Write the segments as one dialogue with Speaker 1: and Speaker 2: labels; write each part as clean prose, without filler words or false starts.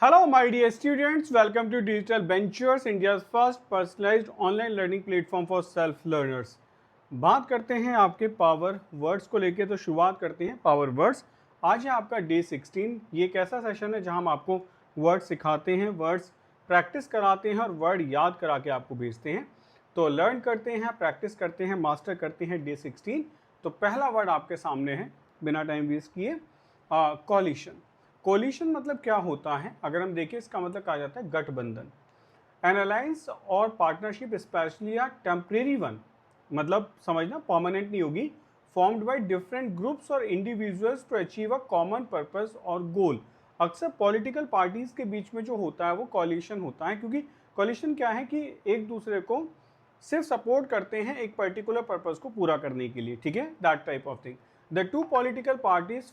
Speaker 1: Hello, my dear students. Welcome to Digital Ventures, India's first personalized online learning platform for self learners. बात करते हैं आपके power words को लेके, तो शुरुआत करते हैं पावर वर्ड्स। आज है आपका डे 16। ये एक ऐसा सेशन है जहां हम आपको वर्ड्स सिखाते हैं, वर्ड्स प्रैक्टिस कराते हैं और वर्ड याद करा के आपको भेजते हैं। तो लर्न करते हैं, प्रैक्टिस करते हैं, मास्टर करते हैं डे 16। तो पहला वर्ड आपके सामने है, बिना टाइम वेस्ट किए, कॉलिशन। कोलिशन मतलब क्या होता है? अगर हम देखें, इसका मतलब कहा जाता है गठबंधन। एन अलायंस और पार्टनरशिप, स्पेशली या टेम्परेरी वन, मतलब समझना परमानेंट नहीं होगी, फॉर्म्ड बाय डिफरेंट ग्रुप्स और individuals to achieve a common purpose और गोल। अक्सर पॉलिटिकल पार्टीज के बीच में जो होता है वो कॉलिशन होता है, क्योंकि कॉलिशन क्या है कि एक दूसरे को सिर्फ सपोर्ट करते हैं एक पर्टिकुलर पर्पस को पूरा करने के लिए, ठीक है, that type of thing. The two political parties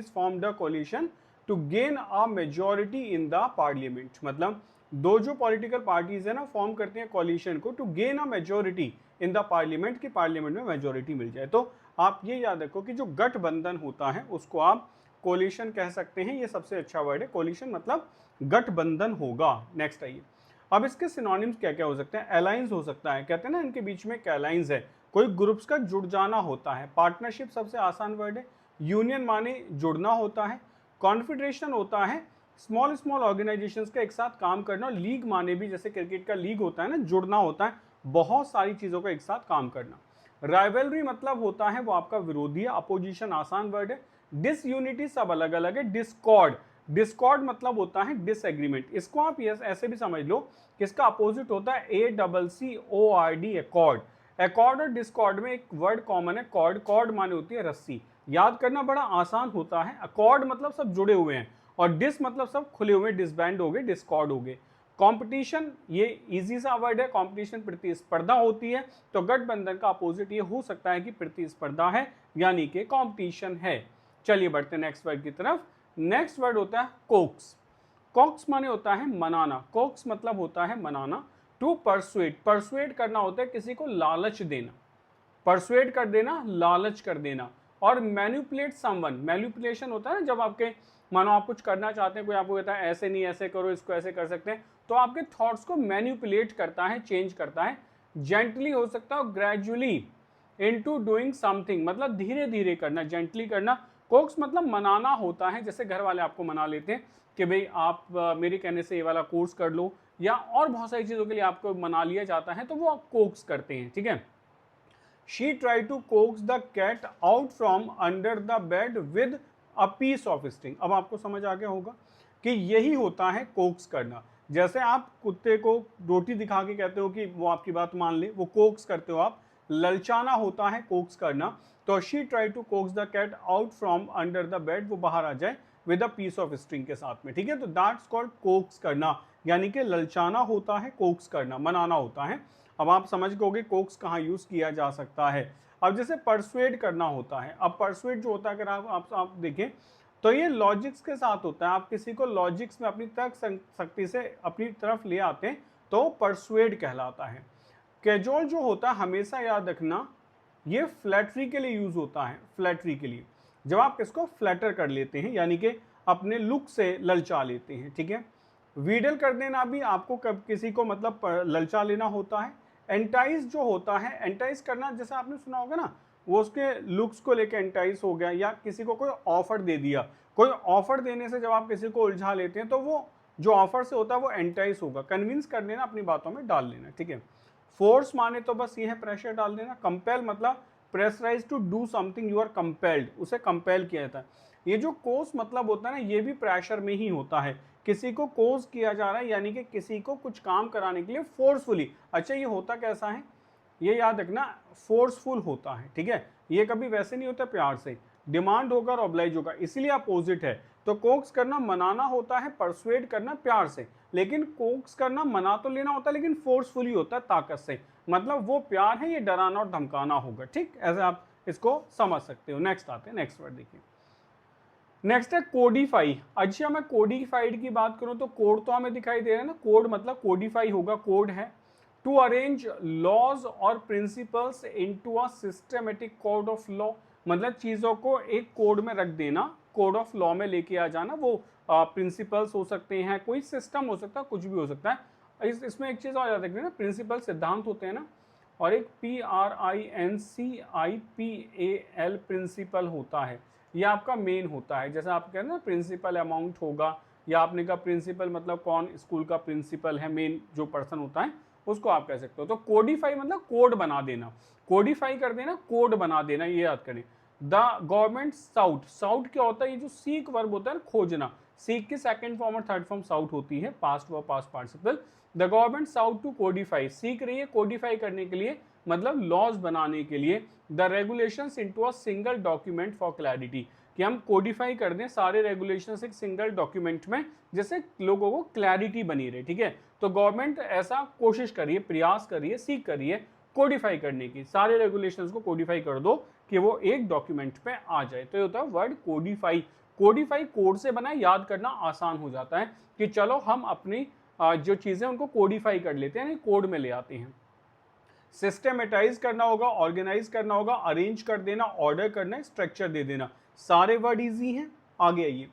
Speaker 1: formed a coalition to gain a majority in the parliament। मतलब दो जो पॉलिटिकल पार्टीज है ना, फॉर्म करते हैं कॉलिशन को to gain a majority in the parliament, की पार्लियामेंट में मेजोरिटी मिल जाए। तो आप ये याद रखो कि जो गठबंधन होता है उसको आप कोलिशन कह सकते हैं। ये सबसे अच्छा वर्ड है, कोलिशन मतलब गठबंधन होगा। नेक्स्ट आइए, अब इसके सिनोनिम्स क्या क्या हो सकते हैं? अलायंस हो सकता है, कहते हैं ना इनके बीच में एक अलायंस है, कोई ग्रुप्स का जुड़ जाना होता है। पार्टनरशिप सबसे आसान वर्ड है। यूनियन माने जुड़ना होता है। कॉन्फेडरेशन होता है स्मॉल स्मॉल ऑर्गेनाइजेशंस का एक साथ काम करना। लीग माने भी, जैसे क्रिकेट का लीग होता है ना, जुड़ना होता है, बहुत सारी चीजों का एक साथ काम करना। राइवलरी मतलब होता है वो आपका विरोधी है, अपोजिशन आसान वर्ड है। डिसयूनिटी सब अलग अलग है। डिस्कॉर्ड, डिस्कॉर्ड मतलब होता है डिसएग्रीमेंट। इसको आप ऐसे भी समझ लो कि इसका अपोजिट होता है ACCORD, एकॉर्ड। एकॉर्ड और डिस्कॉर्ड में एक वर्ड कॉमन है, कॉर्ड। कॉर्ड माने होती है रस्सी। याद करना बड़ा आसान होता है। अकॉर्ड मतलब सब जुड़े हुए हैं, और डिस मतलब सब खुले हुए, डिसबैंड हो गए, डिस्कॉर्ड हो गए। कंपटीशन, ये इजी सा वर्ड है। कंपटीशन प्रतिस्पर्धा होती है, तो गठबंधन का अपोजिट ये हो सकता है कि प्रतिस्पर्धा है, यानी कि कंपटीशन है। चलिए बढ़ते हैं नेक्स्ट वर्ड की तरफ। नेक्स्ट वर्ड होता है कोक्स। कोक्स माने होता है मनाना। कोक्स मतलब होता है मनाना। टू परसुएट, परसुएट करना होता है किसी को लालच देना, परसुएट कर देना, लालच कर देना। और मैनिपुलेट समवन, मैनिपुलेशन होता है ना, जब आपके मानो आप कुछ करना चाहते हैं, कोई आपको कहता है ऐसे नहीं ऐसे करो, इसको ऐसे कर सकते हैं, तो आपके थॉट्स को मैनिपुलेट करता है, चेंज करता है। जेंटली हो सकता है, ग्रेजुअली इनटू डूइंग समथिंग, मतलब धीरे धीरे करना, जेंटली करना। कोक्स मतलब मनाना होता है, जैसे घर वाले आपको मना लेते हैं कि भाई आप मेरे कहने से ये वाला कोर्स कर लो, या और बहुत सारी चीज़ों के लिए आपको मना लिया जाता है, तो वो आप कोक्स करते हैं, ठीक है। She try to coax the cat out from under the bed with a piece of string. अब आपको समझ आ गया होगा कि यही होता है कोक्स करना। जैसे आप कुत्ते को रोटी दिखा के कहते हो कि वो आपकी बात मान ले, वो कोक्स करते हो आप। ललचाना होता है कोक्स करना। तो she try to coax the cat out from under the bed, वो बाहर आ जाए with a piece of string के साथ में, ठीक है। तो दैट्स कॉल्ड कोक्स करना, यानी कि ललचाना होता है, कोक्स करना मनाना होता है। अब आप समझ गए कोक्स कहाँ यूज किया जा सकता है। अब जैसे परसुएड करना होता है। अब परसुएड जो होता है, अगर आप देखें तो ये लॉजिक्स के साथ होता है। आप किसी को लॉजिक्स में अपनी तर्क शक्ति से अपनी तरफ ले आते हैं, तो परसुएड कहलाता है। कैजुअल जो होता है, हमेशा याद रखना, ये फ्लैटरी के लिए यूज होता है। फ्लैटरी के लिए, जब आप किसको फ्लैटर कर लेते हैं, यानी कि अपने लुक से ललचा लेते हैं, ठीक है। वीडल कर देना भी आपको कब किसी को मतलब ललचा लेना होता है। एंटाइज जो होता है, एंटाइज करना, जैसे आपने सुना होगा ना, वो उसके लुक्स को लेके एंटाइज हो गया, या किसी को कोई ऑफर दे दिया। कोई ऑफर देने से जब आप किसी को उलझा लेते हैं, तो वो जो ऑफर से होता है वो एंटाइज होगा, कन्विंस कर लेना, अपनी बातों में डाल लेना, ठीक है। फोर्स माने तो बस ये है प्रेशर डाल देना। कंपेल मतलब pressurise to do something, you are compelled, उसे कंपेल किया जाता है। ये जो कोर्स मतलब होता है ना, ये भी प्रेशर में ही होता है। किसी को कोर्स किया जा रहा है, यानी कि किसी को कुछ काम कराने के लिए फोर्सफुली। अच्छा, ये होता कैसा है, ये याद रखना, फोर्सफुल होता है, ठीक है। ये कभी वैसे नहीं होता प्यार से, डिमांड होगा और ऑब्लाइज होगा, इसीलिए अपोजिट है। तो कोक्स करना मनाना होता है, परसुएड करना प्यार से। लेकिन कोक्स करना मना तो लेना होता है, लेकिन फोर्सफुली होता है, ताकत से। मतलब वो प्यार है, ये डराना और धमकाना होगा, ठीक, ऐसे आप इसको समझ सकते हो। नेक्स्ट आते हैं, नेक्स्ट वर्ड देखिए। नेक्स्ट है कोडिफाई। अच्छा, मैं कोडिफाइड की बात करूं तो कोड तो हमें दिखाई दे रहा है ना, कोड मतलब कोडिफाई होगा, कोड है। टू अरेंज लॉज और principles into a systematic code of law, मतलब चीज़ों को एक कोड में रख देना, कोड ऑफ लॉ में लेके आ जाना। वो प्रिंसिपल्स हो सकते हैं, कोई सिस्टम हो सकता है, कुछ भी हो सकता है। इसमें एक चीज़ और याद रखनी ना, प्रिंसिपल सिद्धांत होते हैं ना, और एक PRINCIPAL प्रिंसिपल होता है, ये आपका मेन होता है। जैसे आप कहते हैं ना प्रिंसिपल अमाउंट होगा, या आपने कहा प्रिंसिपल मतलब कौन स्कूल का प्रिंसिपल है, मेन जो पर्सन होता है उसको आप कह सकते हो। तो कोडिफाई मतलब कोड बना देना, कोडिफाई कर देना, कोड बना देना, ये याद करें। द गवर्नमेंट साउट, साउट क्या होता है, ये जो सीक वर्ब होता है खोजना, सीक की सेकंड फॉर्म और थर्ड फॉर्म साउट होती है, past verb past participle. The government sought to codify, सीख रही है कोडिफाई करने के लिए, मतलब लॉज बनाने के लिए। The regulations into a single document for clarity, कि हम कोडिफाई कर दें सारे रेगुलेशंस एक सिंगल डॉक्यूमेंट में, जैसे लोगों को क्लैरिटी बनी रहे, ठीक है। तो गवर्नमेंट ऐसा कोशिश करिए, प्रयास करिए, सीख करिए कोडिफाई करने की, सारे रेगुलेशंस को कोडिफाई कर दो कि वो एक डॉक्यूमेंट पे आ जाए। तो ये होता है वर्ड कोडिफाई। कोडिफाई कोड से बना, याद करना आसान हो जाता है कि चलो हम अपनी जो चीजें उनको कोडिफाई कर लेते हैं, कोड में ले आते हैं। सिस्टमेटाइज करना होगा, ऑर्गेनाइज करना होगा, अरेंज कर देना, ऑर्डर करना, स्ट्रक्चर दे देना, सारे वर्ड इजी हैं। आगे आइए,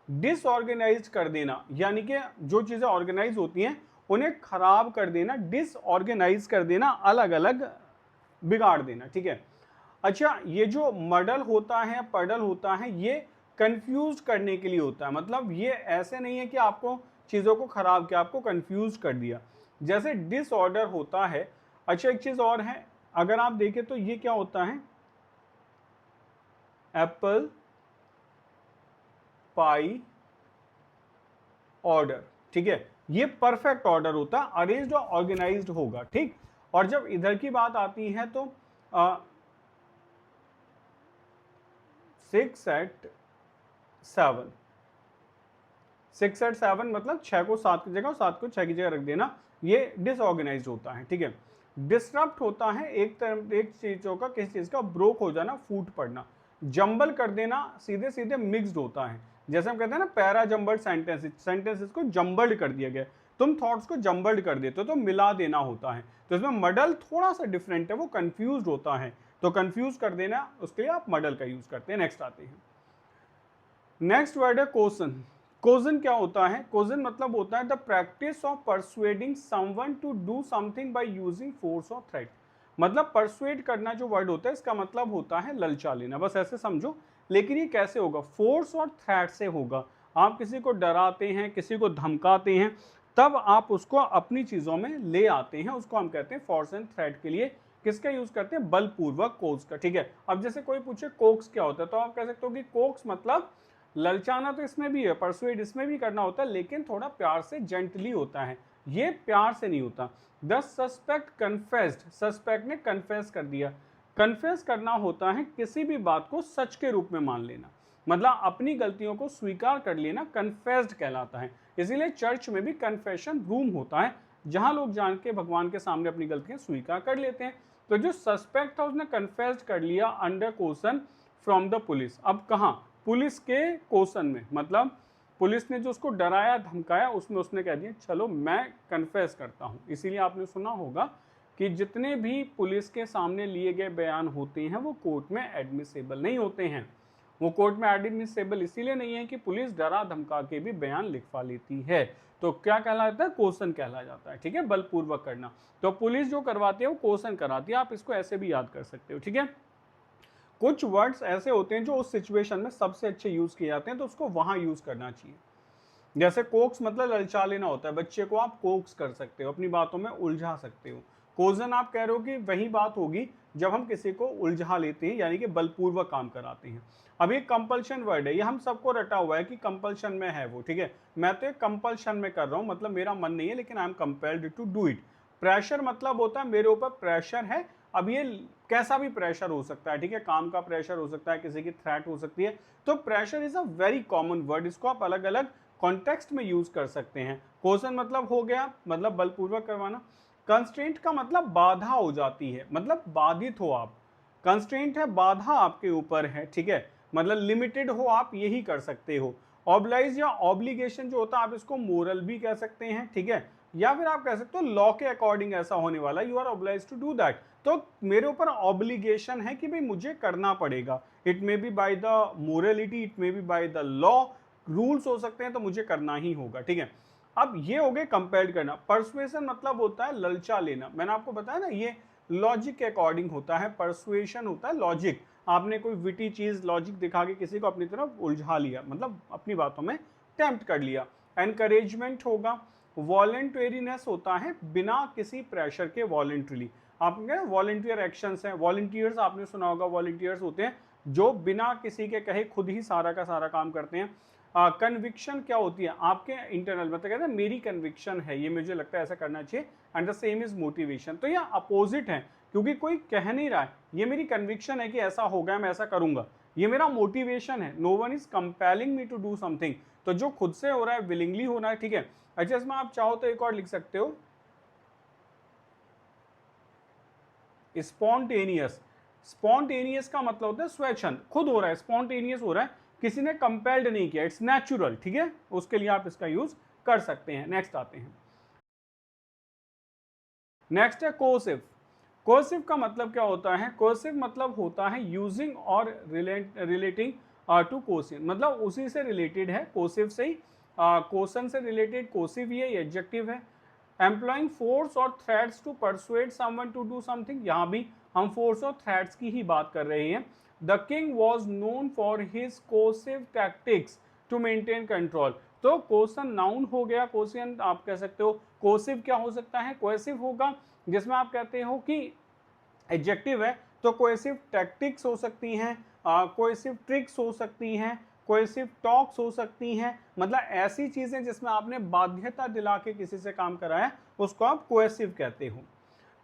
Speaker 1: डिसऑर्गेनाइज कर देना, यानी कि जो चीजें ऑर्गेनाइज होती हैं उन्हें खराब कर देना, डिसऑर्गेनाइज कर देना, अलग अलग बिगाड़ देना, ठीक है। अच्छा, ये जो मडल होता है, पडल होता है, ये कंफ्यूज करने के लिए होता है, मतलब ये ऐसे नहीं है कि आपको चीज़ों को खराब किया, आपको कंफ्यूज कर दिया, जैसे डिसऑर्डर होता है। अच्छा, एक चीज़ और है, अगर आप देखें तो ये क्या होता है, एप्पल पाई ऑर्डर, ठीक है, ये परफेक्ट ऑर्डर होता है, अरेंज्ड और ऑर्गेनाइज्ड होगा, ठीक। और जब इधर की बात आती है तो 6 at 7, 6 at 7 मतलब 6 को 7 की जगह और 7 को 6 की जगह रख देना, ये डिसऑर्गेनाइज्ड होता है, ठीक है। डिसरप्ट होता है एक चीजों का, किसी चीज का ब्रोक हो जाना, फूट पड़ना। जंबल कर देना, सीधे सीधे मिक्स्ड होता है, जैसे हम कहते हैं ना पैरा जंबल्ड सेंटेंसेस, सेंटेंसेस को जंबल्ड कर दिया गया, तुम थॉट्स को जंबल्ड कर देते हो तो मिला देना होता है। तो इसमें मडल थोड़ा सा डिफरेंट है, वो कंफ्यूज होता है, तो कंफ्यूज कर देना उसके लिए आप मडल का यूज करते हैं। नेक्स्ट आते हैं, नेक्स्ट वर्ड है कोसन। कोजन क्या होता है, कोजन मतलब होता है the practice of persuading someone to do something by using force और थ्रेट। मतलब परसुएड करना जो वर्ड होता है, इसका मतलब होता है ललचा लेना, बस ऐसे समझो। लेकिन ये कैसे होगा, फोर्स और थ्रेट से होगा। आप किसी को डराते हैं, किसी को धमकाते हैं, तब आप उसको अपनी चीजों में ले आते हैं, उसको हम कहते हैं फोर्स एंड थ्रेट के लिए किसका यूज करते हैं, बलपूर्वक कोक्स का, ठीक है। अब जैसे कोई पूछे कोक्स क्या होता है, तो आप कह सकते हो कि कोक्स मतलब ललचाना, तो इसमें भी है, परसुएड इसमें भी करना होता है, लेकिन थोड़ा प्यार से, जेंटली होता है, ये प्यार से नहीं होता। द सस्पेक्ट कन्फेस्ड, सस्पेक्ट ने कन्फेस कर दिया। कन्फेस करना होता है किसी भी बात को सच के रूप में मान लेना, मतलब अपनी गलतियों को स्वीकार कर लेना, कन्फेस्ड कहलाता है। इसीलिए चर्च में भी कन्फेशन रूम होता है, जहां लोग जान के भगवान के सामने अपनी गलतियां स्वीकार कर लेते हैं। तो जो सस्पेक्ट था उसने कन्फेस्ड कर लिया under question from the police. अब कहाँ, पुलिस के क्वेश्चन में, मतलब पुलिस ने जो उसको डराया धमकाया, उसमें उसने कह दिया चलो मैं कन्फेस करता हूँ। इसीलिए आपने सुना होगा कि जितने भी पुलिस के सामने लिए गए बयान होते हैं वो कोर्ट में एडमिसेबल नहीं होते हैं। वो कोर्ट में एडमिसेबल इसीलिए नहीं है कि पुलिस डरा धमका के भी बयान लिखवा लेती है। तो क्या कहलाता है, क्वेश्चन कहला जाता है, ठीक है, बलपूर्वक करना। तो पुलिस जो करवाती है वो क्वेश्चन कराती है, आप इसको ऐसे भी याद कर सकते हो, ठीक है। कुछ वर्ड्स ऐसे होते हैं जो उस सिचुएशन में सबसे अच्छे यूज किए जाते हैं, तो उसको वहां यूज करना चाहिए। जैसे कोक्स मतलब ललचा लेना होता है, बच्चे को आप कोक्स कर सकते हो, अपनी बातों में उलझा सकते हो। कोजन आप कह रहे हो कि वही बात होगी जब हम किसी को उलझा लेते हैं, यानी कि बलपूर्वक काम कराते हैं। अब ये कंपल्शन वर्ड है, ये हम सबको रटा हुआ है कि कंपल्शन में है वो, ठीक है। मैं तो एक कंपल्शन में कर रहा हूँ, मतलब मेरा मन नहीं है लेकिन I am compelled to do it. Pressure मतलब होता है मेरे ऊपर प्रेशर है। अब ये कैसा भी प्रेशर हो सकता है, ठीक है, काम का प्रेशर हो सकता है, किसी की थ्रेट हो सकती है। तो pressure is a very common word, इसको आप अलग अलग कॉन्टेक्स्ट में यूज कर सकते हैं। कोशन मतलब हो गया, मतलब बलपूर्वक करवाना। कंस्ट्रेंट का मतलब बाधा हो जाती है, मतलब बाधित हो आप। कंस्ट्रेंट है, बाधा आपके ऊपर है, ठीक है, मतलब लिमिटेड हो आप, यही कर सकते हो। ऑब्लाइज या ऑब्लिगेशन जो होता है, आप इसको मोरल भी कह सकते हैं, ठीक है, या फिर आप कह सकते हो लॉ के अकॉर्डिंग ऐसा होने वाला, you are oblige to do that, तो मेरे ऊपर ऑब्लिगेशन है कि भाई मुझे करना पड़ेगा। It may be by the morality, it may be by the law, rules हो सकते हैं, तो मुझे करना ही होगा, ठीक है। अब ये हो गए कंपेल्ड करना। परसुएशन मतलब होता है ललचा लेना। मैंने आपको बताया ना, ये लॉजिक के अकॉर्डिंग होता है। परसुएशन होता है लॉजिक, आपने कोई विटी चीज लॉजिक दिखा के किसी को अपनी तरफ उलझा लिया, मतलब अपनी बातों में टेम्प्ट कर लिया। एनकरेजमेंट होगा। वॉलंटरीनेस होता है बिना किसी प्रेशर के, वॉलंटरीली। आपने वॉलंटियर एक्शंस हैं, वॉलंटियर्स आपने सुना होगा, वॉलंटियर्स होते हैं जो बिना किसी के कहे खुद ही सारा का सारा काम करते हैं। कन्विक्शन क्या होती है, आपके इंटरनल, मतलब कहते हैं मेरी कन्विक्शन है, ये मुझे लगता है ऐसा करना चाहिए, and the same is motivation. तो ये अपोजिट है, क्योंकि कोई कह नहीं रहा है, ये मेरी कन्विक्शन है कि ऐसा होगा, मैं ऐसा करूंगा, ये मेरा मोटिवेशन है। No one is compelling me to do something. तो जो खुद से हो रहा है, विलिंगली होना है, ठीक है। अच्छा, इसमें आप चाहो तो एक और लिख सकते हो, स्पॉन्टेनियस। स्पॉन्टेनियस का मतलब होता है स्वेच्छन, खुद हो रहा है, स्पॉन्टेनियस हो रहा है, किसी ने कंपेल्ड नहीं किया, इट्स नेचुरल, ठीक है। उसके लिए आप इसका यूज कर सकते हैं। नेक्स्ट आते हैं, नेक्स्ट है कोसिव। कोसिव का मतलब क्या होता है, कोसिव मतलब होता है यूजिंग और रिलेटिंग टू कोसिव, मतलब उसी से रिलेटेड है, कोसिव से ही, कोसन से रिलेटेड कोसिव ही है, ये एडजेक्टिव है। एम्प्लॉइंग फोर्स और threats to persuade someone to do something, यहां भी हम फोर्स और थ्रेट्स की ही बात कर रहे हैं। The king was known for his coercive tactics to maintain control. तो कोसन नाउन हो गया, कोसियन आप कह सकते हो। कोसिव क्या हो सकता है, कोएसिव होगा, जिसमें आप कहते हो कि एडजेक्टिव है, तो कोएसिव टैक्टिक्स हो सकती हैं, कोएसिव ट्रिक्स हो सकती हैं, कोएसिव टॉक्स हो सकती हैं, मतलब ऐसी चीजें जिसमें आपने बाध्यता दिला के किसी से काम कराया, उसको आप कोएसिव कहते हो।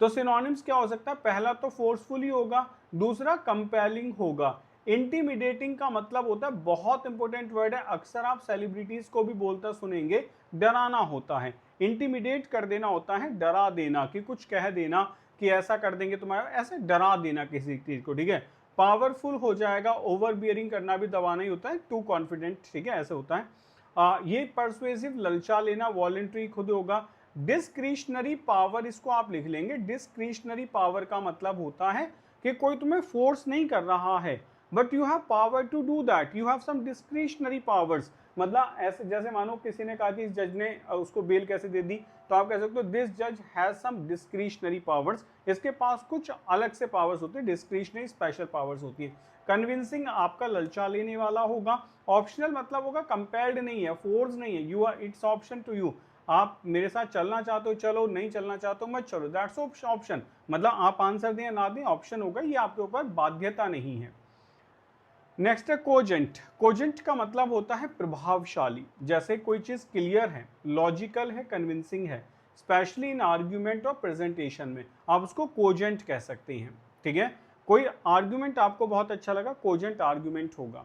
Speaker 1: तो सिनोनिम्स क्या हो सकता है, पहला तो फोर्सफुली होगा, दूसरा कंपेलिंग होगा। इंटिमिडेटिंग का मतलब होता है, बहुत इंपॉर्टेंट वर्ड है, अक्सर आप सेलिब्रिटीज को भी बोलता सुनेंगे, डराना होता है। इंटिमिडेट कर देना होता है, डरा देना, कि कुछ कह देना कि ऐसा कर देंगे तुम्हारा, ऐसे डरा देना किसी चीज को, ठीक है। पावरफुल हो जाएगा, ओवर बियरिंग करना भी दबाना ही होता है, टू कॉन्फिडेंट, ठीक है, ऐसे होता है। ये परसुएसिव, ललचा लेना, वॉलंटरी खुद होगा। डिस्क्रिशनरी पावर, इसको आप लिख लेंगे। डिस्क्रिशनरी पावर का मतलब होता है कि कोई तुम्हें फोर्स नहीं कर रहा है, but you have power to do that, you have some discretionary powers. मतलब ऐसे, जैसे मानो किसी ने कहा कि इस जज ने उसको बेल कैसे दे दी, तो आप कह सकते हो दिस जज हैज सम डिस्क्रिशनरी पावर्स, इसके पास कुछ अलग से पावर्स होते हैं, डिस्क्रिशनरी स्पेशल पावर्स होती है। कन्विंसिंग आपका ललचा लेने वाला होगा। ऑप्शनल मतलब होगा कंपेल्ड नहीं है, फोर्स नहीं है, you are, it's option to you, आप मेरे साथ चलना चाहते हो चलो, नहीं चलना चाहते हो मत चलो, दैट्स ऑप्शन। मतलब आप आंसर दें या ना दें, ऑप्शन होगा, ये आपके ऊपर बाध्यता नहीं है। नेक्स्ट है कोजेंट। कोजेंट का मतलब होता है प्रभावशाली, जैसे कोई चीज क्लियर है, लॉजिकल है, कन्विंसिंग है, स्पेशली इन आर्ग्यूमेंट और प्रेजेंटेशन में आप उसको कोजेंट कह सकते हैं, ठीक है। कोई आर्ग्यूमेंट आपको बहुत अच्छा लगा, कोजेंट आर्ग्यूमेंट होगा।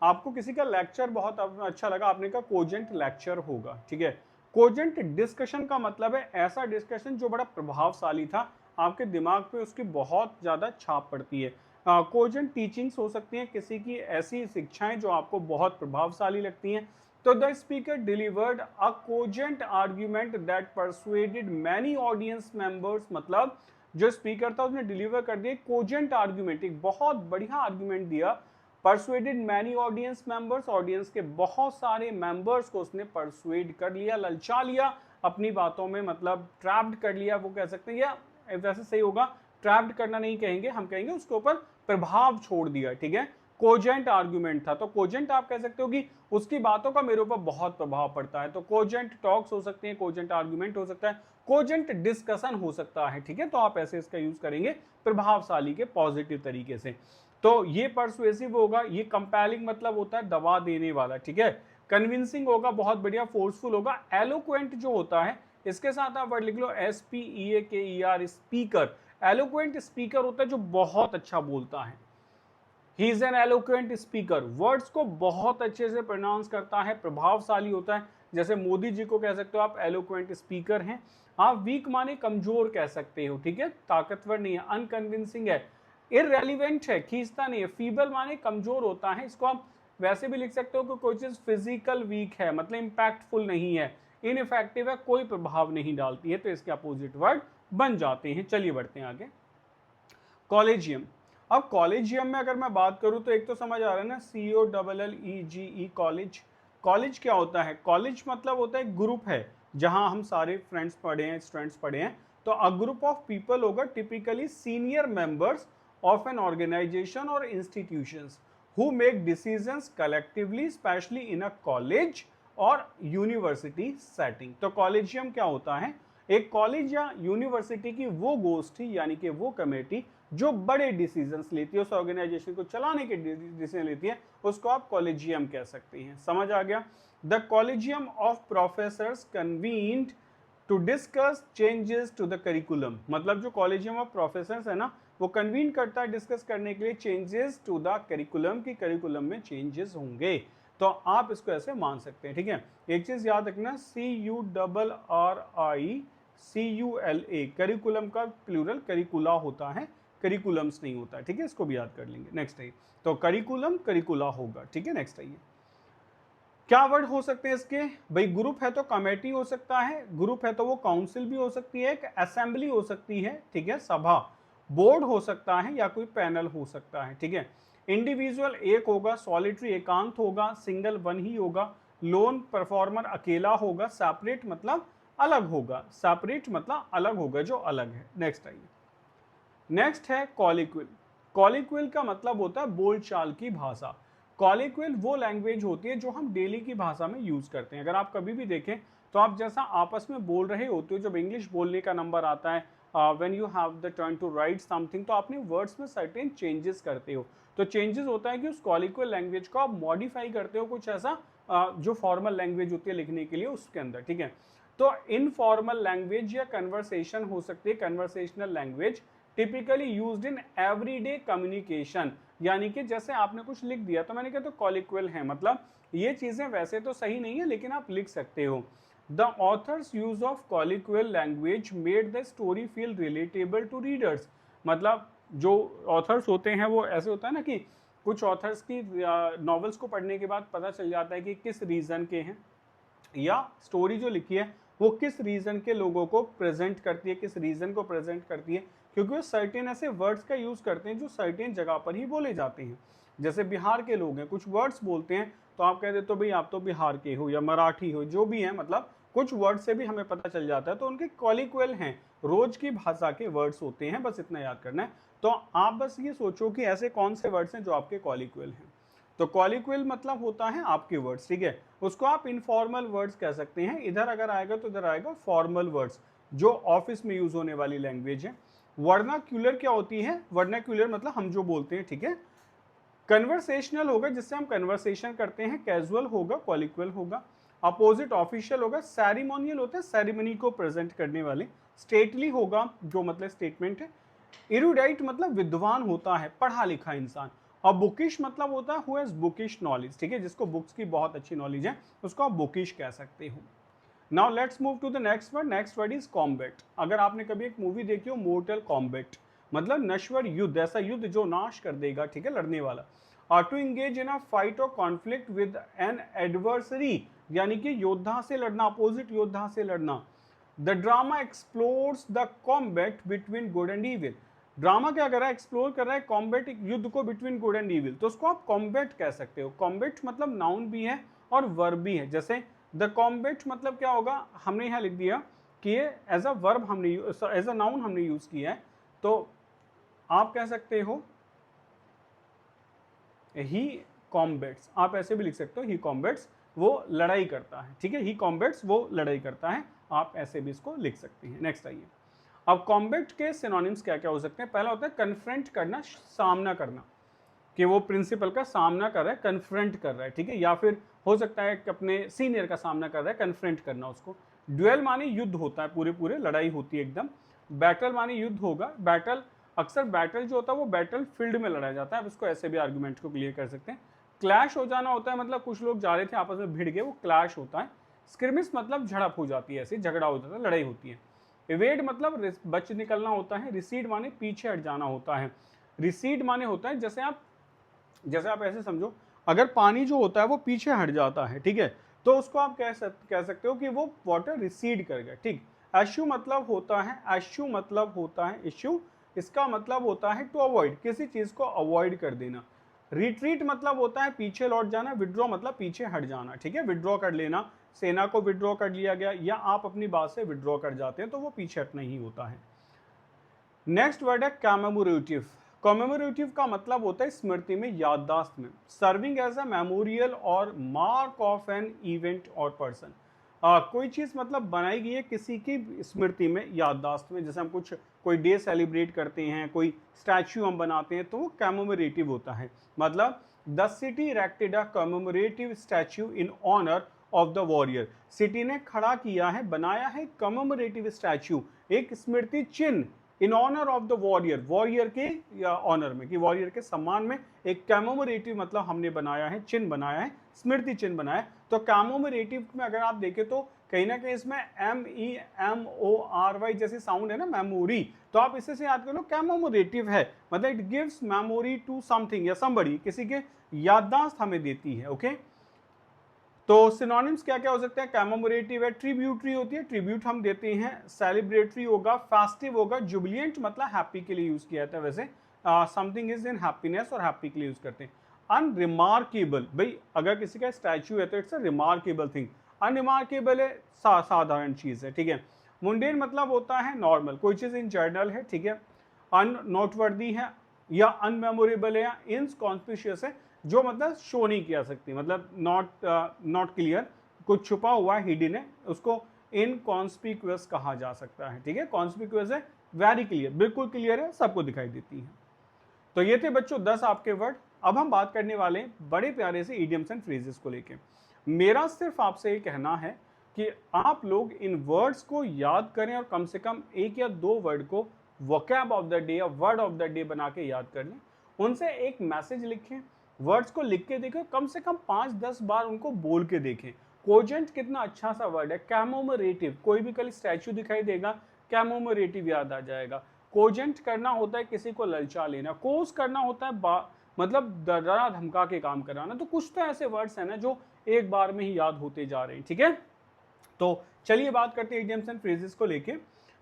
Speaker 1: आपको किसी का लेक्चर बहुत अच्छा लगा, आपने कहा कोजेंट लेक्चर होगा, ठीक है। कोजेंट डिस्कशन का मतलब है ऐसा डिस्कशन जो बड़ा प्रभावशाली था, आपके दिमाग पे उसकी बहुत ज़्यादा छाप पड़ती है। कोजेंट टीचिंग्स हो सकती हैं, किसी की ऐसी शिक्षाएं जो आपको बहुत प्रभावशाली लगती हैं। तो the speaker delivered a cogent argument that persuaded many audience members, मतलब जो स्पीकर था उसने डिलीवर कर दिया कोजेंट आर्ग्यूमेंट, एक बहुत बढ़िया आर्ग्यूमेंट दिया। Persuaded many audience members, audience के बहुत सारे मेंबर्स को उसने परसुएड कर लिया, ललचा लिया अपनी बातों में, मतलब ट्रैप्ड कर लिया, वो कह सकते हैं, या वैसे सही होगा, ट्रैप्ड करना नहीं कहेंगे, हम कहेंगे उसके ऊपर प्रभाव छोड़ दिया, ठीक है। कोजेंट आर्गुमेंट था, तो कोजेंट आप कह सकते हो कि उसकी बातों का मेरे ऊपर बहुत प्रभाव पड़ता है। तो कोजेंट टॉक्स हो सकते हैं, कोजेंट आर्गुमेंट हो सकता है, कोजेंट डिस्कशन हो सकता है, ठीक है। तो आप ऐसे इसका यूज करेंगे प्रभावशाली के पॉजिटिव तरीके से। तो ये परसुएसिव होगा, ये कंपेलिंग मतलब होता है दबा देने वाला, ठीक है। कन्विंसिंग होगा, बहुत बढ़िया, फोर्सफुल होगा। एलोक्वेंट जो होता है, इसके साथ आप वर्ड लिख लो SPEAKER, स्पीकर। एलोक्वेंट स्पीकर होता है जो बहुत अच्छा बोलता है, he is an eloquent speaker, words को बहुत अच्छे से प्रोनाउंस करता है, प्रभावशाली होता है। जैसे मोदी जी को कह सकते हो आप एलोक्वेंट स्पीकर हैं। आप वीक माने कमजोर कह सकते हो, ठीक है, ताकतवर नहीं है। अनकन्विंसिंग है, इररेलीवेंट है, खींचता नहीं है। फीबल माने कमजोर होता है, इसको आप वैसे भी लिख सकते हो कि कोई चीज फिजिकल वीक है, मतलब इंपैक्टफुल नहीं है, इनइफेक्टिव है, कोई प्रभाव नहीं डालती है, तो इसके अपोजिट वर्ड बन जाते हैं। चलिए बढ़ते हैं आगे। कॉलेजियम। अब कॉलेजियम में अगर मैं बात करूं तो एक तो समझ आ रहा है ना, COLLEGE कॉलेज। कॉलेज क्या होता है? कॉलेज मतलब होता है ग्रुप है जहां हम सारे फ्रेंड्स पढ़े हैं, स्टूडेंट्स पढ़े हैं। तो अ ग्रुप ऑफ पीपल होगा, typically senior members of an organisation और institutions who make decisions collectively specially in a college और यूनिवर्सिटी सेटिंग। तो कॉलेजियम क्या होता है? एक कॉलेज या यूनिवर्सिटी की वो गोष्ठी यानी कि वो कमेटी जो बड़े डिसीजंस लेती है, उस ऑर्गेनाइजेशन को चलाने के डिसीजन लेती है, उसको आप कॉलेजियम कह सकते हैं। समझ आ गया? The collegium of professors convened to discuss changes to the curriculum. मतलब जो कॉलेजियम ऑफ प्रोफेसर्स है ना, वो कन्वीन करता है डिस्कस करने के लिए चेंजेस टू द करिकुलम, की करिकुलम में चेंजेस होंगे। तो आप इसको ऐसे मान सकते हैं, ठीक है। एक चीज याद रखना, CURRICULA, करिकुलम का प्लूरल करिकुला होता है, करिकुलम्स नहीं होता है, ठीक है। इसको भी याद कर लेंगे। नेक्स्ट है, तो करिकुलम करिकुला होगा, ठीक है। नेक्स्ट आइए, क्या वर्ड हो सकते हैं इसके? भाई ग्रुप है तो कमेटी हो सकता है, ग्रुप है तो वो काउंसिल भी हो सकती है, एक असेंबली हो सकती है, ठीक है, सभा। बोर्ड हो सकता है या कोई पैनल हो सकता है, ठीक है। इंडिविजुअल एक होगा, सॉलिटरी एकांत होगा, सिंगल वन ही होगा, लोन परफॉर्मर अकेला होगा, सेपरेट मतलब अलग होगा, सेपरेट मतलब अलग होगा, जो अलग है। नेक्स्ट आइए, नेक्स्ट है कॉलिक्विल। कॉलिक्विल का मतलब होता है बोलचाल की भाषा। कॉलिक्विल वो लैंग्वेज होती है जो हम डेली की भाषा में यूज करते हैं। अगर आप कभी भी देखें तो आप जैसा आपस में बोल रहे होते हो, जब इंग्लिश बोलने का नंबर आता है, when you have the turn to write something, तो अपने वर्ड्स में सर्टेन चेंजेस करते हो। तो चेंजेस होता है कि उस कॉलिक्विल लैंग्वेज को आप मॉडिफाई करते हो कुछ ऐसा, जो फॉर्मल लैंग्वेज होती है लिखने के लिए उसके अंदर, ठीक है। तो इनफॉर्मल लैंग्वेज या कन्वर्सेशन हो सकती है, conversational language typically used in everyday communication. यानी कि जैसे आपने कुछ लिख दिया तो मैंने कहा तो कॉलिक्वल है, मतलब ये चीजें वैसे तो सही नहीं है लेकिन आप लिख सकते हो। The authors use of colloquial language made the story feel relatable to readers. मतलब जो ऑथर्स होते हैं वो ऐसे होता है ना कि कुछ ऑथर्स की नॉवेल्स को पढ़ने के बाद पता चल जाता है कि किस रीजन के हैं, या स्टोरी जो लिखी है वो किस रीजन के लोगों को प्रेजेंट करती है, किस रीजन को प्रेजेंट करती है, क्योंकि वो सर्टेन ऐसे वर्ड्स का यूज करते हैं जो सर्टेन जगह पर ही बोले जाते हैं। जैसे बिहार के लोग हैं, कुछ वर्ड्स बोलते हैं तो आप कह देते हो भाई आप तो बिहार के हो या मराठी हो, जो भी है, मतलब कुछ वर्ड से भी हमें पता चल जाता है, तो उनके कॉलिक्वल हैं, रोज की भाषा के वर्ड्स होते हैं, बस इतना याद करना है। तो आप बस ये सोचो कि ऐसे कौन से वर्ड्स हैं जो आपके कॉलिक्वल हैं। तो कॉलिक्वल मतलब होता है आपके वर्ड्स, ठीक है। उसको आप इनफॉर्मल वर्ड्स कह सकते हैं। इधर अगर आएगा तो इधर आएगा फॉर्मल वर्ड्स, जो ऑफिस में यूज होने वाली लैंग्वेज है। वर्नाक्यूलर क्या होती है? वर्नाक्यूलर मतलब हम जो बोलते हैं, ठीक है। कन्वर्सेशनल होगा जिससे हम कन्वर्सेशन करते हैं, कैजुअल होगा, कॉलिक्वल होगा। अपोजिट ऑफिशियल होगा, सैरिमोनियल होता है सैरिमनी को प्रेजेंट करने वाले। स्टेटली होगा जो मतलब स्टेटमेंट है। इरुडाइट मतलब विद्वान होता है, पढ़ा लिखा इंसान। और बुकिश मतलब होता है हु हैज बुकिश नॉलेज, ठीक है, जिसको बुक्स की बहुत अच्छी नॉलेज है उसको आप बुकिश कह सकते हो। Now let's move to the next word. Next word is combat. अगर आपने कभी एक मूवी देखी हो मोर्टल कॉम्बैट, मतलब नश्वर युद्ध, ऐसा युद्ध जो नाश कर देगा, ठीक है, लड़ने वाला। और to engage in a fight और कॉन्फ्लिक्ट विद एन एडवर्सरी, यानी कि योद्धा से लड़ना, अपोजिट योद्धा से लड़ना। The drama explores the combat between good and evil. Drama क्या कर रहा है? एक्सप्लोर कर रहा है कॉम्बैट, युद्ध को, बिटवीन गुड एंड इविल, तो उसको आप कॉम्बैट कह सकते हो। कॉम्बैट मतलब नाउन भी है और वर्ब भी है। जैसे द कॉम्बैट मतलब क्या होगा, हमने यहाँ लिख दिया कि ये एज अ वर्ब हमने, एज अ नाउन हमने यूज किया है, तो आप कह सकते हो ही कॉम्बैट्स। आप ऐसे भी लिख सकते हो ही कॉम्बैट्स, वो लड़ाई करता है, ठीक है, ही कॉम्बैट्स वो लड़ाई करता है, आप ऐसे भी इसको लिख सकते हैं। नेक्स्ट आइए, अब कॉम्बैट के सिनोनिम्स क्या क्या हो सकते हैं? पहला होता है कन्फ्रंट करना, सामना करना, कि वो प्रिंसिपल का सामना कर रहा है, कन्फ्रंट कर रहा है, ठीक है, या फिर हो सकता है कि अपने सीनियर का सामना कर रहा है, कन्फ्रंट करना उसको। ड्यूएल माने युद्ध होता है, पूरे पूरे लड़ाई होती है एकदम। बैटल माने युद्ध होगा। बैटल, अक्सर बैटल जो होता है वो बैटल फील्ड में लड़ा जाता है, अब इसको ऐसे भी आर्गुमेंट को क्लियर कर सकते हैं। क्लैश हो जाना होता है, मतलब कुछ लोग जा रहे थे आपस में भिड़ गए, वो क्लैश होता है। स्क्रिमिस मतलब झड़प हो जाती है, ऐसे झगड़ा हो जाता है, लड़ाई होती है। इवेड मतलब बच निकलना होता है। रिसीड माने पीछे हट जाना होता है। रिसीड माने होता है जैसे आप ऐसे समझो, अगर पानी जो होता है वो पीछे हट जाता है, ठीक है, तो उसको आप कह सकते हो कि वो वाटर रिसीड कर गया, ठीक। एश्यू मतलब होता है, एश्यू मतलब होता है इश्यू, इसका मतलब होता है टू अवॉइड, किसी चीज को अवॉइड कर देना। रिट्रीट मतलब होता है पीछे लौट जाना, विड्रॉ मतलब पीछे हट जाना, ठीक है, विड्रॉ कर लेना, सेना को विड्रॉ कर लिया गया या आप अपनी बात से विड्रॉ कर जाते हैं तो वो पीछे हटना ही होता है। नेक्स्ट वर्ड है कमेमोरेटिव। कमेमोरेटिव का मतलब होता है स्मृति में, याददाश्त में, सर्विंग एज अ मेमोरियल और मार्क ऑफ एन इवेंट और पर्सन। कोई चीज़ मतलब बनाई गई है किसी की स्मृति में, याददाश्त में, जैसे हम कुछ कोई डे सेलिब्रेट करते हैं, कोई स्टैच्यू हम बनाते हैं तो वो कमेमोरेटिव होता है। मतलब the city erected a commemorative statue in honour of the warrior. City ने खड़ा किया है, बनाया है कमेमोरेटिव स्टैच्यू, एक स्मृति चिन्ह, in honour of the warrior, warrior के ऑनर में, कि वॉरियर के सम्मान में एक कमेमोरेटिव मतलब हमने बनाया है, चिन्ह बनाया है, स्मृति चिन्ह बनाया है। तो कमेमोरेटिव में अगर आप देखें तो कहीं ना कहीं इसमें MEMORY जैसे साउंड है ना, मेमोरी, तो आप इसे से याद कर लो, कमेमोरेटिव है मतलब it gives memory to something या समबडी, किसी के याददाश्त हमें देती है। ओके, तो सिनोनिम्स क्या क्या हो सकते हैं? कमेमोरेटिव है, ट्रिब्यूटरी होती है, ट्रिब्यूट हम देते हैं, सेलिब्रेटरी होगा, फेस्टिव होगा, जुबिलियंट मतलब हैप्पी के लिए यूज किया जाता है, वैसे समथिंग इज इन हैप्पीनेस और हैप्पी के लिए यूज करते हैं। अनरिमार्केबल, भाई अगर किसी का स्टैच्यू है तो it's a remarkable thing, unremarkable है साधारण चीज है, ठीक है। मुंडेन मतलब होता है नॉर्मल, कोई चीज इन जनरल है, ठीक है। अननोटवर्दी है या अनमेमोरेबल है या इनकॉन्स्पिशियस है, जो मतलब शो नहीं किया सकती, मतलब नॉट क्लियर, कुछ छुपा हुआ है, हिडन है, उसको इनकॉन्स्पिक्यूअस कहा जा सकता है, ठीक है। कॉन्स्पिक्यूअस है वेरी क्लियर, बिल्कुल क्लियर है, सबको दिखाई देती है। तो ये थे बच्चों 10 आपके वर्ड। अब हम बात करने वाले हैं बड़े प्यारे से इडियम्स एंड फ्रेजेस को लेके। मेरा सिर्फ आपसे ये कहना है कि आप लोग इन वर्ड्स को याद करें और कम से कम एक या दो वर्ड को वोकैब ऑफ द डे या वर्ड ऑफ द डे बना के याद कर लें, उनसे एक मैसेज लिखें, वर्ड्स को लिख के देखें, कम से कम 5-10 बार उनको बोल के देखें। कोजेंट कितना अच्छा सा वर्ड है, कमेमोरेटिव, कोई भी कल स्टैच्यू दिखाई देगा, कमेमोरेटिव याद आ जाएगा। कोजेंट करना होता है किसी को ललचा लेना, कोस करना होता है मतलब डरा धमका के काम कराना। तो कुछ तो ऐसे वर्ड्स हैं ना जो एक बार में ही याद होते जा रहे हैं, ठीक है। तो चलिए बात करते हैं इडियम्स एंड फ्रेजेस को लेके।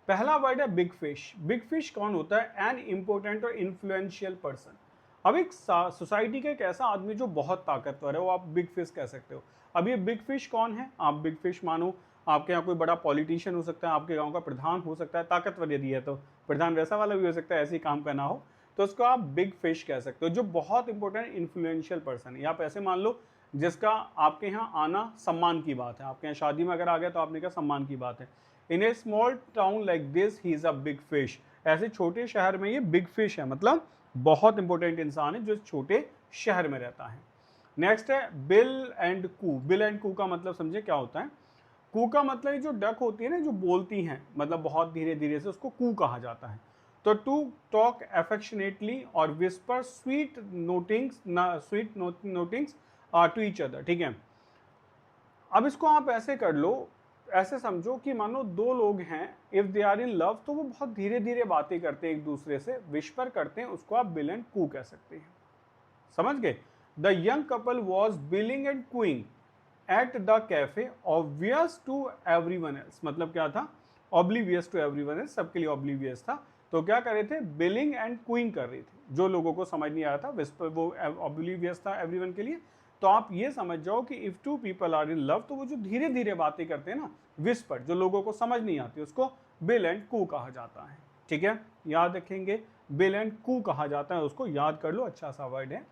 Speaker 1: पहला वर्ड है बिग फिश। बिग फिश कौन होता है? एन इंपॉर्टेंट और इन्फ्लुएंशियल पर्सन। अब एक सोसाइटी का एक ऐसा आदमी जो बहुत ताकतवर है, वो आप बिग फिश कह सकते हो। अब ये बिग फिश कौन है? आप बिग फिश मानो आपके यहाँ कोई बड़ा पॉलिटिशियन हो सकता है, आपके गांव का प्रधान हो सकता है, ताकतवर यदि है तो प्रधान वैसा वाला भी हो सकता है, ऐसे ही काम करना हो तो उसको आप बिग फिश कह सकते हो, जो बहुत इंपॉर्टेंट इन्फ्लुएंशियल पर्सन है। आप ऐसे मान लो जिसका आपके यहाँ आना सम्मान की बात है, आपके यहाँ शादी में अगर आ गया तो आपने कहा सम्मान की बात है। In a small town like this he is a big fish. ऐसे छोटे शहर में ये बिग फिश है, मतलब बहुत इंपॉर्टेंट इंसान है जो छोटे शहर में रहता है। नेक्स्ट है bill and coo. Bill and coo का मतलब समझे क्या होता है? कू का मतलब जो डक होती है ना, जो बोलती हैं मतलब बहुत धीरे धीरे से, उसको कू कहा जाता है। तो टू टॉक एफेक्शनेटली और whisper sweet nothings to each other, ठीक है। अब इसको आप ऐसे कर लो, ऐसे समझो कि मानो दो लोग हैं, if they are in love, तो वो बहुत धीरे धीरे बातें करते हैं एक दूसरे से, विस्पर करते हैं, उसको आप बिल एंड कू कह सकते हैं। समझ गए? The young couple was billing and cooing at the cafe obvious to everyone else. मतलब क्या था? ऑब्लिवियस टू एवरीवन एल्स, सबके लिए ऑब्लिवियस था। तो क्या कर रहे थे? बिलिंग एंड क्वीइंग कर रहे थे, जो लोगों को समझ नहीं आया था, वो ऑब्लिवियस था एवरीवन के लिए। तो आप ये समझ जाओ कि if two people are in love, तो वो जो धीरे धीरे बातें करते हैं ना, विस्पर, जो लोगों को समझ नहीं आती, उसको बिल एंड कू कहा जाता है, ठीक है। याद रखेंगे, बिल एंड कू कहा जाता है, उसको याद कर लो, अच्छा सा वर्ड है।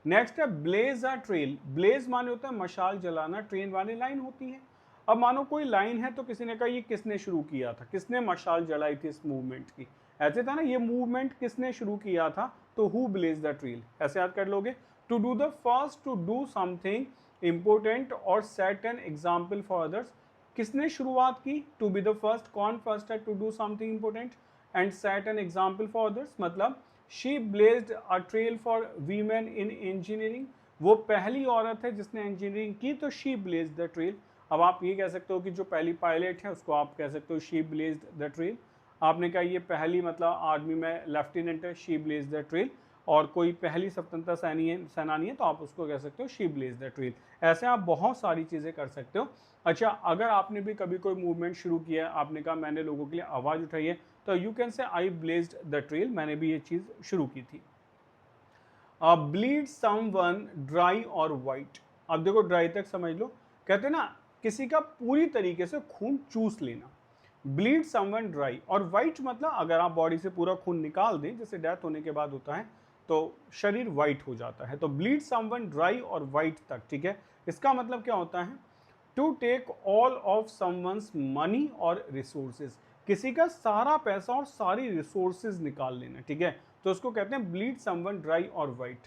Speaker 1: नेक्स्ट है ब्लेज अ ट्रेल। ब्लेज माने होता है मशाल जलाना, ट्रेन वाली लाइन होती है। अब मानो कोई लाइन है तो किसी ने कहा ये किसने शुरू किया था, किसने मशाल जलाई थी इस मूवमेंट की, ऐसे था ना, ये मूवमेंट किसने शुरू किया था, तो हु ब्लेज द ट्रेल, ऐसे याद कर लोगे। To do the first, to do something important और set an example for others. किसने शुरुआत की? टू बी द फर्स्ट, कौन फर्स्ट है? To do something important and set an example for others, मतलब she blazed a trail for women in engineering. वो पहली औरत है जिसने इंजीनियरिंग की, तो शी ब्लेज्ड द ट्रेल। अब आप ये कह सकते हो कि जो पहली पायलट है उसको आप कह सकते हो शी ब्लेज्ड द ट्रेल। आपने कहा ये पहली मतलब आर्मी में लेफ्टिनेंट है, शी ब्लेज्ड द ट्रेल। और कोई पहली स्वतंत्रता सेनानी है तो आप उसको कह सकते हो शी ब्लेज्ड द ट्रेल। ऐसे आप बहुत सारी चीज़ें कर सकते हो। अच्छा, अगर आपने भी कभी कोई मूवमेंट शुरू किया है, आपने कहा मैंने लोगों के लिए आवाज़ उठाई है, तो you can say I ब्लेज्ड the trail, मैंने भी ये चीज़ शुरू की थी। ब्लीड समवन ड्राई और वाइट, अब देखो ड्राई तक समझ लो, कहते हैं ना किसी का पूरी तरीके से खून चूस लेना। ब्लीड समवन ड्राई, और वाइट मतलब अगर आप बॉडी से पूरा खून निकाल दें, जैसे डेथ होने के बाद होता है तो शरीर वाइट हो जाता है, तो ब्लीड समवन ड्राई और वाइट तक, ठीक है। इसका मतलब क्या होता है, to take all of someone's money और रिसोर्सेज, किसी का सारा पैसा और सारी रिसोर्सेज निकाल लेना, ठीक है, तो उसको कहते हैं ब्लीड समवन ड्राई और white.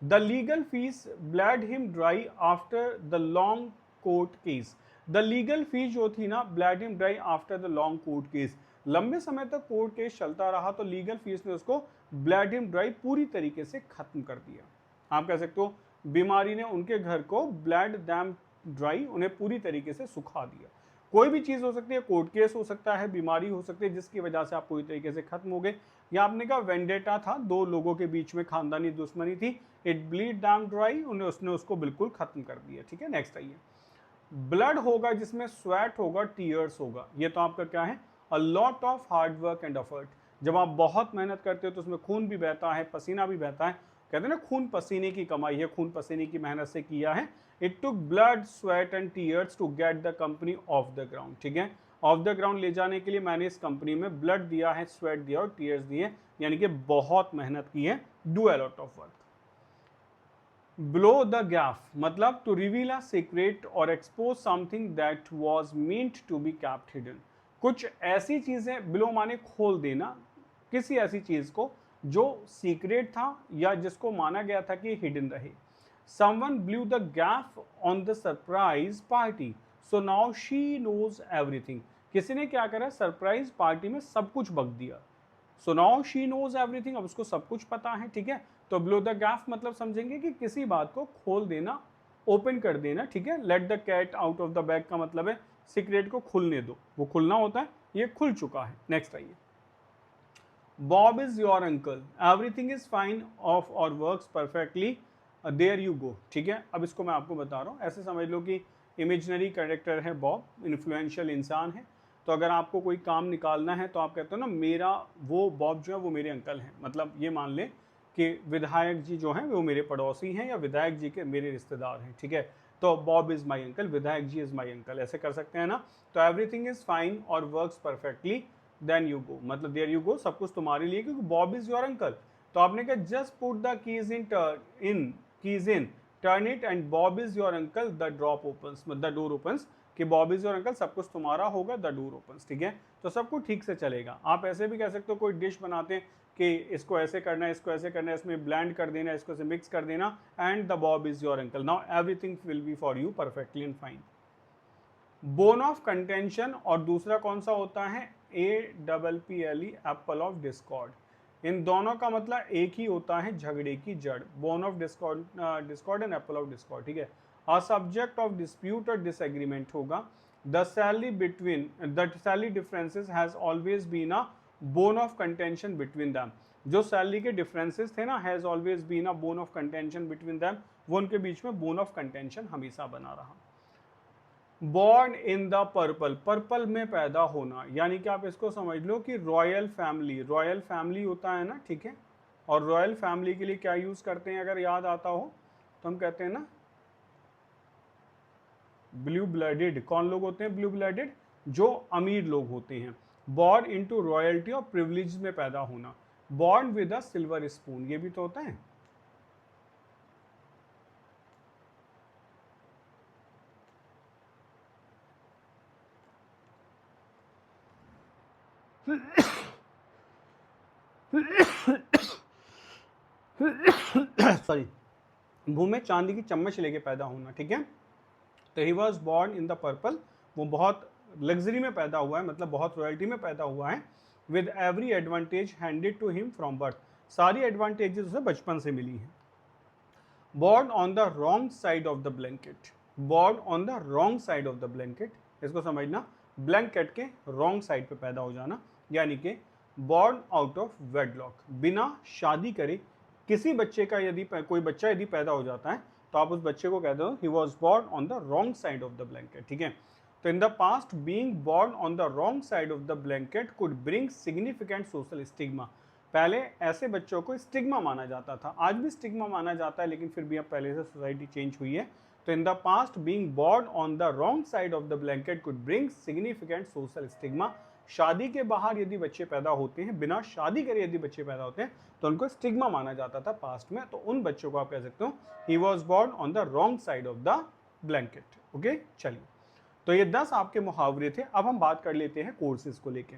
Speaker 1: The legal fees blade him dry after the long court case, the legal fees जो थी ना blade him dry after the long court case, लंबे समय तक कोर्ट केस चलता रहा तो लीगल फीस ने उसको ब्लैड हिम ड्राई पूरी तरीके से खत्म कर दिया। आप कह सकते हो बीमारी ने उनके घर को ब्लैड दैम ड्राई, उन्हें पूरी तरीके से सुखा दिया। कोई भी चीज़ हो सकती है, कोर्ट केस हो सकता है, बीमारी हो सकती है जिसकी वजह से आप पूरी तरीके से खत्म हो गए, या आपने कहा वेंडेटा था, दो लोगों के बीच में खानदानी दुश्मनी थी, इट ब्लीड दैम ड्राई, उन्हें उसने उसको बिल्कुल खत्म कर दिया, ठीक है। नेक्स्ट आइए, ब्लड होगा जिसमें स्वेट होगा, टीयर्स होगा, ये तो आपका क्या है, अ lot of hard work and effort, जब आप बहुत मेहनत करते हो तो उसमें खून भी बहता है, पसीना भी बहता है, कहते हैं ना खून पसीने की कमाई है, खून पसीने की मेहनत से किया है। It took blood sweat and tears to get the company off the ground, ठीक है, ऑफ द ग्राउंड ले जाने के लिए मैंने इस कंपनी में ब्लड दिया है, स्वेट दिया और टीयर्स दिए, यानी कि बहुत मेहनत की है, do a lot of work. Blow the gap मतलब टू रिवील अ सीक्रेट और expose something that was meant to be kept hidden, कुछ ऐसी चीजें, ब्लो माने खोल देना, किसी ऐसी चीज को जो सीक्रेट था या जिसको माना गया था कि हिडन रहे। Someone blew the gap on the surprise party, so now she knows everything, किसी ने क्या करा, सरप्राइज पार्टी में सब कुछ बक दिया, so now she knows everything, अब उसको सब कुछ पता है, ठीक है। तो ब्लो द गैप मतलब समझेंगे कि किसी बात को खोल देना, ओपन कर देना, ठीक है। Let the cat out of the bag का मतलब है सीक्रेट को खुलने दो, वो खुलना होता है, ये खुल चुका है। नेक्स्ट आइए, Bob is your uncle, everything is fine of और works perfectly, there you go, ठीक है। अब इसको मैं आपको बता रहा हूँ, ऐसे समझ लो कि इमेजनरी कैरेक्टर है बॉब, इन्फ्लुएंशियल इंसान है, तो अगर आपको कोई काम निकालना है तो आप कहते हो ना मेरा वो बॉब जो है वो मेरे अंकल हैं, मतलब ये मान लें कि विधायक जी जो हैं वो मेरे पड़ोसी हैं या विधायक जी के मेरे रिश्तेदार हैं, ठीक है। तो बॉब इज़ माई अंकल, विधायक जी इज़ माई अंकल, ऐसे कर सकते हैं ना। तो एवरीथिंग इज़ फाइन और works perfectly, then you go मतलब देयर यू गो, सब कुछ तुम्हारे लिए, क्योंकि बॉब इज़ योर अंकल। तो आपने कहा just put the keys in turn it and Bob is your uncle, the drop opens, the door opens, कि बॉब इज योर अंकल, सब कुछ तुम्हारा होगा, द डोर ओपन्स, ठीक है। तो सब कुछ ठीक से चलेगा। आप ऐसे भी कह सकते हो, कोई डिश बनाते हैं कि इसको ऐसे करना है, इसको ऐसे करना है, इसमें ब्लेंड कर देना, इसको से मिक्स कर देना, and the Bob is your uncle, now everything will be for you perfectly and fine. Bone of contention और दूसरा कौन सा होता है, APPLE, एप्पल ऑफ डिस्कॉर्ड, इन दोनों का मतलब एक ही होता है, झगड़े की जड़, bone of Discord and Apple of Discord, ठीक है। A subject of dispute or disagreement होगा, the salary differences has always been a bone of contention between them, जो सैलरी के डिफरेंसेस थे ना, has always been a bone of contention between them, वो उनके बीच में bone of contention हमेशा बना रहा। Born in the purple, purple में पैदा होना, यानी कि आप इसको समझ लो कि रॉयल फैमिली होता है ना, ठीक है। और रॉयल फैमिली के लिए क्या यूज करते हैं, अगर याद आता हो तो हम कहते हैं ना ब्लू ब्लडेड, कौन लोग होते हैं ब्लू ब्लडेड, जो अमीर लोग होते हैं। बॉर्न इनटू रॉयल्टी और प्रिविलेज में पैदा होना, born with a silver spoon, ये भी तो होता है। सॉरी, मुंह में चांदी की चम्मच लेके पैदा होना, ठीक है। तो ही was born in the purple, वो बहुत लग्जरी में पैदा हुआ है, मतलब बहुत रॉयल्टी में पैदा हुआ है। With every advantage handed to him from birth, सारी एडवांटेजेस उसे बचपन से मिली हैं। Born on the wrong side of the blanket, born on the wrong side of the blanket, इसको समझना, ब्लैंकेट के रॉन्ग साइड पे पैदा हो जाना, यानी कि बॉर्न आउट ऑफ वेडलॉक, बिना शादी करे किसी बच्चे का यदि कोई बच्चा यदि पैदा हो जाता है तो आप उस बच्चे को कहते हो he was born on the wrong side of the blanket, ठीक है। तो in the past being born on the wrong side of the blanket could bring significant social stigma. पहले ऐसे बच्चों को स्टिग्मा माना जाता था, आज भी स्टिग्मा माना जाता है, लेकिन फिर भी अब पहले से सोसाइटी चेंज हुई है। तो in the past being born on the wrong side of the blanket could bring significant social stigma. शादी के बाहर यदि बच्चे पैदा होते हैं, बिना शादी करे यदि बच्चे पैदा होते हैं, तो उनको स्टिग्मा माना जाता था पास्ट में। तो उन बच्चों को आप कह सकते हो he was born on the wrong side of the blanket. Okay, चलिए, तो ये 10 आपके मुहावरे थे। अब हम बात कर लेते हैं कोर्सेज को लेके।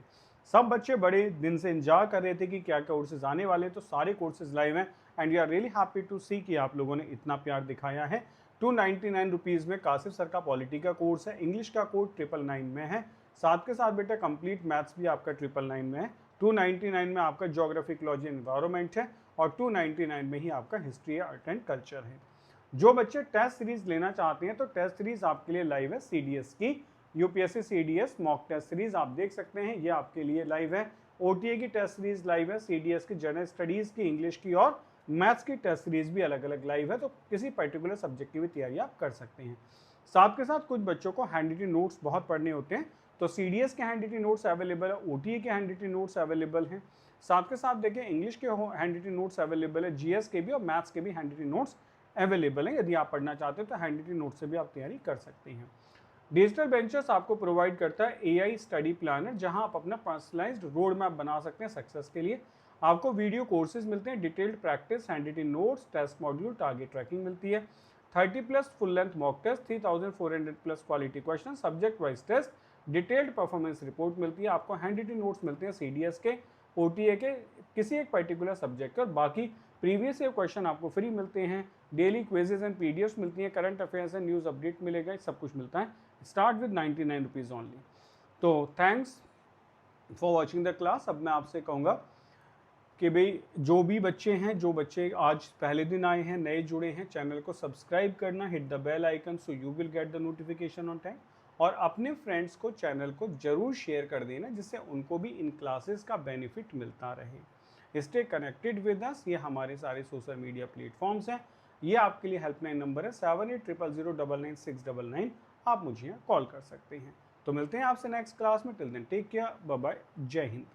Speaker 1: सब बच्चे बड़े दिन से इंतजार कर रहे थे कि क्या क्या कोर्सेज आने वाले हैं, तो सारे कोर्सेज लाइव हैं and we are really happy to see कि आप लोगों ने इतना प्यार दिखाया है। 299 रुपीज़ में कासिफ सर का पॉलिटी का कोर्स है, इंग्लिश का कोर्स 999 में है, साथ के साथ बेटा कंप्लीट मैथ्स भी आपका 999 में है। 299 में आपका ज्योग्राफी, इकोलॉजी, एनवायरनमेंट है और 299 में ही आपका हिस्ट्री, आर्ट एंड कल्चर है। जो बच्चे टेस्ट सीरीज लेना चाहते हैं तो टेस्ट सीरीज आपके लिए लाइव है सीडीएस की, UPSC CDS mock test series आप देख सकते हैं, ये आपके लिए लाइव है। ओटीए की टेस्ट सीरीज लाइव है, सीडीएस की, जनरल स्टडीज की, इंग्लिश की और मैथ्स की टेस्ट सीरीज भी अलग अलग लाइव है। तो किसी पर्टिकुलर सब्जेक्ट की भी तैयारी आप कर सकते हैं। साथ के साथ कुछ बच्चों को हैंड रिटन नोट्स बहुत पढ़ने होते हैं, तो सीडीएस के हैंड रिटन नोट्स अवेलेबल है, ओटीए के हैंड रिटन नोट्स अवेलेबल हैं। साथ के साथ देखिए इंग्लिश के हैंड रिटन नोट्स अवेलेबल है, जीएस के भी और मैथ्स के भी हैंड रिटन नोट्स अवेलेबल है। यदि आप पढ़ना चाहते हैं तो हैंड रिटन नोट से भी आप तैयारी कर सकते हैं। डिजिटल बेंचर्स आपको प्रोवाइड करता है एआई स्टडी प्लानर, जहां आप अपना पर्सनलाइज्ड रोड मैप बना सकते हैं सक्सेस के लिए। आपको वीडियो कोर्सेज मिलते हैं, detailed practice, hand written notes, test module, target tracking मिलती है, 30+ full length mock test, 3400+ quality question, subject wise test, detailed performance report मिलती है। आपको हैंड रिटन नोट्स मिलते हैं सीडीएस के, ओटीए के, किसी एक पर्टिकुलर सब्जेक्ट के, और बाकी प्रीवियस ईयर क्वेश्चन आपको फ्री मिलते हैं, डेली क्विजेज एंड पीडीएफ मिलती हैं, current affairs and news update मिलेगा, सब कुछ मिलता है। Start with 99 rupees only. तो thanks for watching the class. अब मैं आपसे कहूँगा कि भाई जो भी बच्चे हैं, जो बच्चे आज पहले दिन आए हैं, नए जुड़े हैं, चैनल को सब्सक्राइब करना, hit the bell icon so you will get the notification on time, और अपने फ्रेंड्स को चैनल को जरूर शेयर कर देना, जिससे उनको भी इन क्लासेस का बेनिफिट मिलता रहे। स्टे कनेक्टेड विद अस, ये हमारे सारे सोशल मीडिया प्लेटफॉर्म्स हैं। ये आपके लिए हेल्पलाइन नंबर है 7800099699, आप मुझे यहाँ कॉल कर सकते हैं। तो मिलते हैं आपसे नेक्स्ट क्लास में, till then take care, bye bye, जय हिंद।